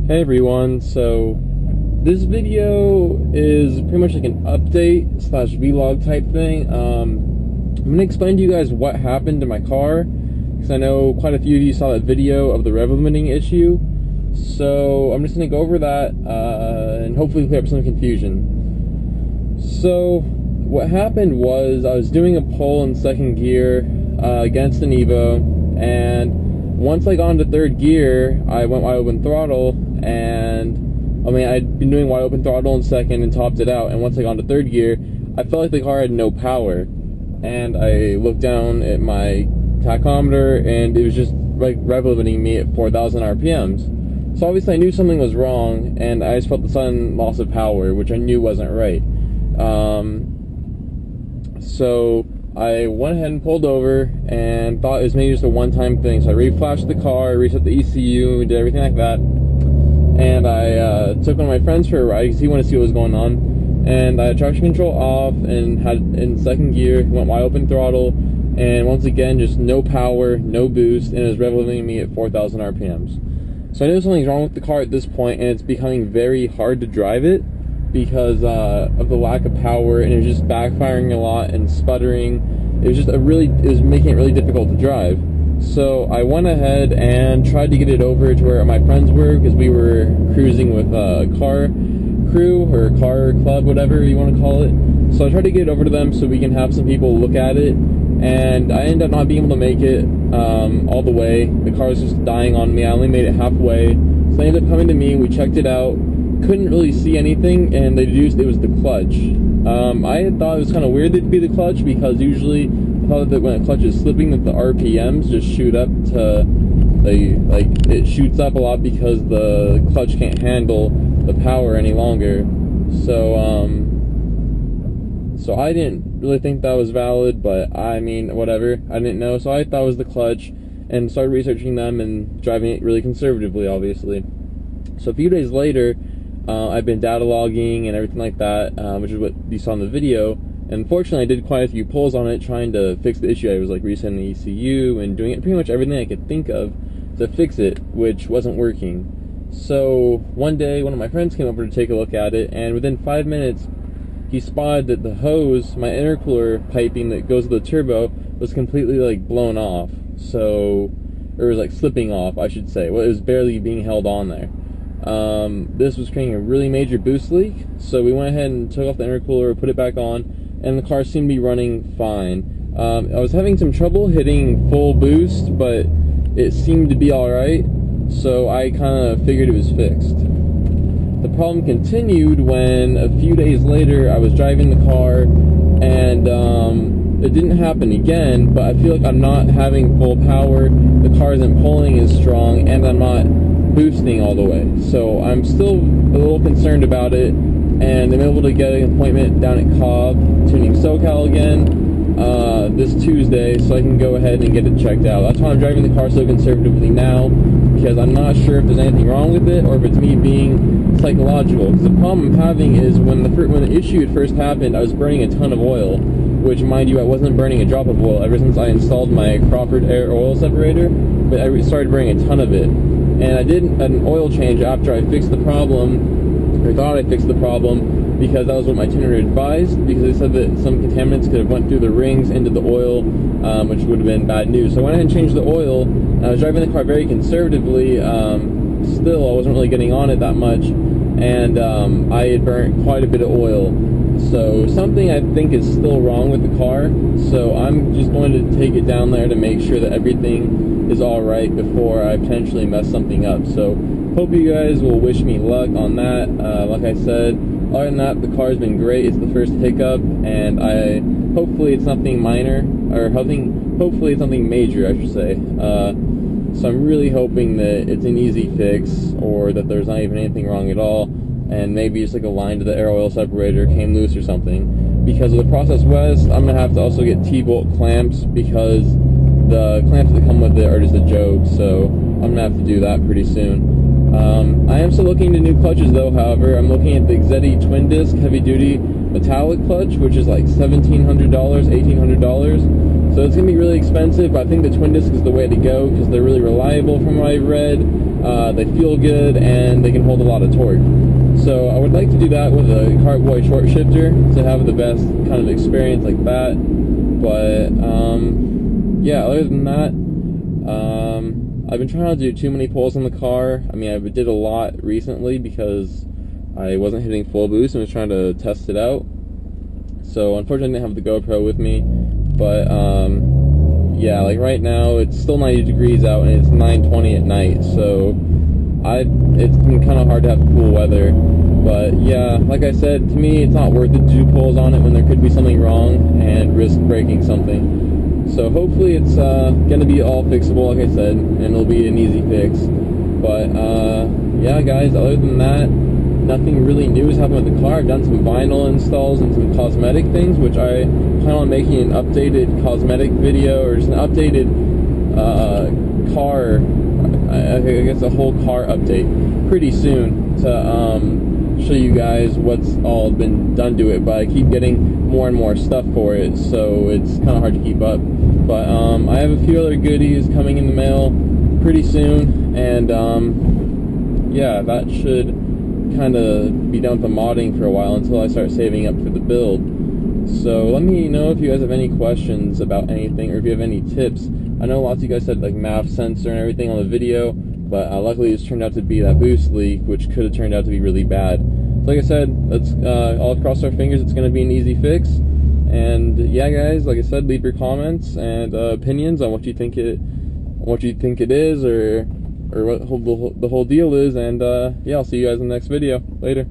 Hey everyone, so this video is pretty much like an update slash vlog type thing. I'm going to explain to you guys what happened to my car, because I know quite a few of you saw that video of the rev limiting issue. So I'm just going to go over that and hopefully clear up some confusion. So what happened was I was doing a pull in second gear against an Evo, and once I got into third gear, I went wide open throttle, and I'd been doing wide open throttle in second and topped it out, and once I got into third gear, I felt like the car had no power, and I looked down at my tachometer, and it was just like rev limiting me at 4,000 RPMs. So obviously I knew something was wrong, and I just felt the sudden loss of power, which I knew wasn't right. So I went ahead and pulled over and thought it was maybe just a one-time thing. So I reflashed the car, reset the ECU, and did everything like that. And I took one of my friends for a ride because he wanted to see what was going on. And I had traction control off and had in second gear, went wide open throttle, and once again, just no power, no boost, and it was rev limiting me at 4,000 RPMs. So I knew something's wrong with the car at this point, and it's becoming very hard to drive it because of the lack of power, and it was just backfiring a lot and sputtering. It was making it really difficult to drive. So I went ahead and tried to get it over to where my friends were, because we were cruising with a car crew or car club, whatever you want to call it. So I tried to get it over to them so we can have some people look at it, and I ended up not being able to make it all the way. The car was just dying on me. I only made it halfway. So they ended up coming to me, we checked it out, couldn't really see anything, and they deduced it was the clutch. I had thought it was kind of weird that it'd be the clutch, because usually I thought that when a clutch is slipping that the RPMs just shoot up to, it shoots up a lot because the clutch can't handle the power any longer. So so I didn't really think that was valid, but I mean, whatever, I didn't know, so I thought it was the clutch and started researching them and driving it really conservatively, obviously. So a few days later, I've been data logging and everything like that, which is what you saw in the video. And unfortunately, I did quite a few pulls on it trying to fix the issue. I was like resetting the ECU and doing it pretty much everything I could think of to fix it, which wasn't working. So one day, one of my friends came over to take a look at it, and within 5 minutes, he spotted that the hose, my intercooler piping that goes with the turbo, was completely like blown off. So, or it was like slipping off, I should say. Well, it was barely being held on there. This was creating a really major boost leak, so we went ahead and took off the intercooler, put it back on, and the car seemed to be running fine. I was having some trouble hitting full boost, but it seemed to be alright, so I kind of figured it was fixed. The problem continued when a few days later I was driving the car, and it didn't happen again, but I feel like I'm not having full power, the car isn't pulling as strong, and I'm not boosting all the way. So I'm still a little concerned about it, and I'm able to get an appointment down at Cobb Tuning SoCal again this Tuesday, so I can go ahead and get it checked out. That's why I'm driving the car so conservatively now, because I'm not sure if there's anything wrong with it or if it's me being psychological. Because the problem I'm having is when the issue had first happened, I was burning a ton of oil, which, mind you, I wasn't burning a drop of oil ever since I installed my Crawford air oil separator, but I started burning a ton of it. And I did an oil change after I fixed the problem, or thought I fixed the problem, because that was what my tuner advised, because they said that some contaminants could have went through the rings into the oil, which would have been bad news. So I went ahead and changed the oil, and I was driving the car very conservatively. Still, I wasn't really getting on it that much, and I had burnt quite a bit of oil. So something I think is still wrong with the car, so I'm just going to take it down there to make sure that everything is alright before I potentially mess something up. So hope you guys will wish me luck on that. Like I said, other than that, the car's been great. It's the first hiccup, and hopefully it's nothing minor, or hopefully it's something major, I should say. So I'm really hoping that it's an easy fix, or that there's not even anything wrong at all, and maybe just like a line to the air oil separator came loose or something. Because of the Process West, I'm going to have to also get T-bolt clamps, because the clamps that come with it are just a joke, so I'm going to have to do that pretty soon. I am still looking into new clutches though, however. I'm looking at the Xedi Twin Disc Heavy Duty Metallic Clutch, which is like $1,700, $1,800. So it's going to be really expensive, but I think the Twin Disc is the way to go because they're really reliable from what I've read. they feel good, and they can hold a lot of torque. So I would like to do that with a Cartboy short shifter to have the best kind of experience like that. But yeah, other than that, I've been trying not to do too many pulls on the car. I mean, I did a lot recently because I wasn't hitting full boost and was trying to test it out. So unfortunately I didn't have the GoPro with me, but yeah, like right now it's still 90 degrees out and it's 9:20 at night, so it's been kind of hard to have cool weather. But yeah, like I said, to me it's not worth it to do pulls on it when there could be something wrong and risk breaking something. So hopefully it's gonna be all fixable, like I said, and it'll be an easy fix. But yeah guys, other than that, nothing really new has happened with the car. I've done some vinyl installs and some cosmetic things, which I plan on making an updated cosmetic video, or just an updated car, I guess a whole car update pretty soon to show you guys what's all been done to it. But I keep getting more and more stuff for it, so it's kind of hard to keep up. But I have a few other goodies coming in the mail pretty soon, and yeah, that should kind of be done with the modding for a while until I start saving up for the build. So let me know if you guys have any questions about anything, or if you have any tips. I know lots of you guys said like MAF sensor and everything on the video, but luckily it's turned out to be that boost leak, which could have turned out to be really bad. So like I said, let's all cross our fingers it's going to be an easy fix. And yeah guys, like I said, leave your comments and opinions on what you think it is, or what the whole deal is. And yeah, I'll see you guys in the next video. Later.